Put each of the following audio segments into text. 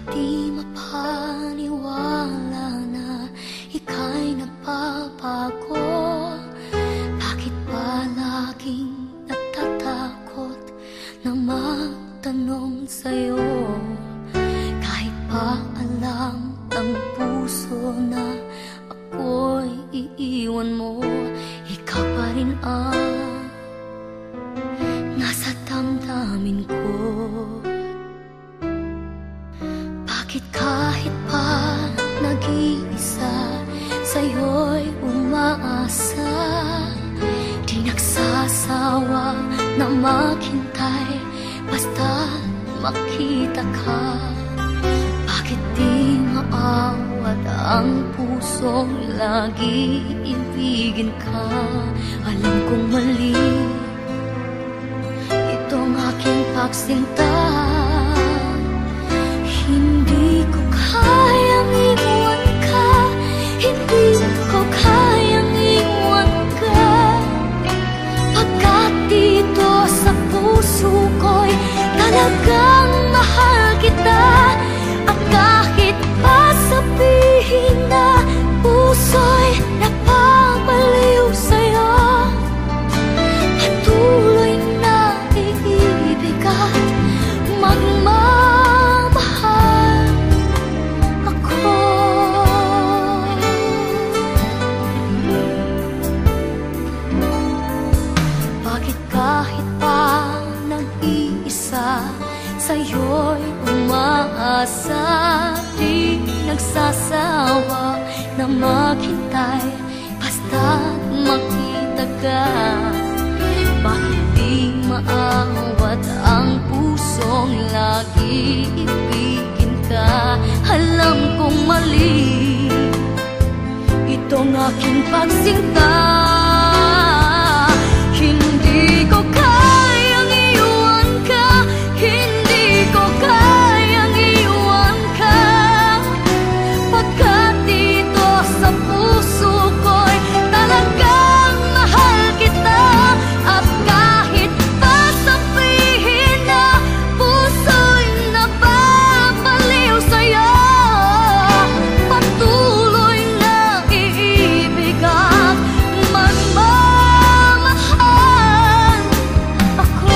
di mapaniwala na ika'y nagbabago? Bakit ba laging natatakot na magtanong sa'yo? Kahit pa alam ang puso na ako'y iiwan mo, ikaw pa rin ang nasa damdamin ko. Bakit kahit pa nag-iisa, sa'yo'y umaasa, di nagsasawa na maghintay basta makita ka? Bakit di maawat ang pusong lagi ibigin ka? Alam kong mali itong aking pagsinta. Hindi ko kayang iwan ka, hindi ko kayang iwan ka, pagkat dito sa puso ko'y talagang mahal kita. At kahit pa sabihin na puso'y napapaliw sa'yo, patuloy na iibig at magmamahal ako. Bakit kahit pa nag-iisa, sa'yo'y umaasa, di nagsasawa na maghintay basta't makita ka? Bakit di maawat ang pusong lagi ibigin ka? Alam kong mali itong aking pagsinta. Hindi ko kayang iwan ka, hindi ko kayang iwan ka, pagkat dito sa puso ko'y talagang mahal kita. At kahit pa sabihin na puso'y napapaliw sa'yo, patuloy na iibig at magmamahal ako.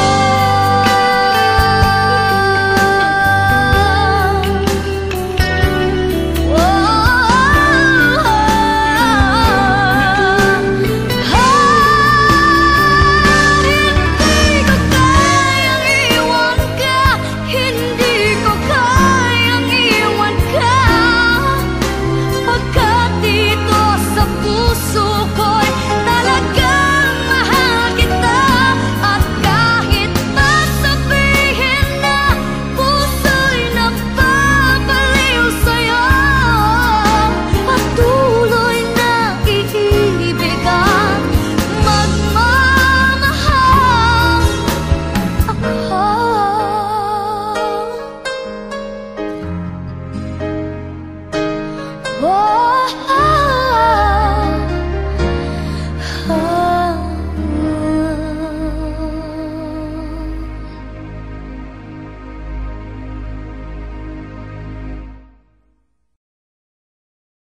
Hindi ko kayang iwan ka, pagkat dito sa puso ko'y talagang mahal kita. At kahit pa sabihin na puso'y napapaliw sa'yo, patuloy na iibig at magmamahal ako. Oh,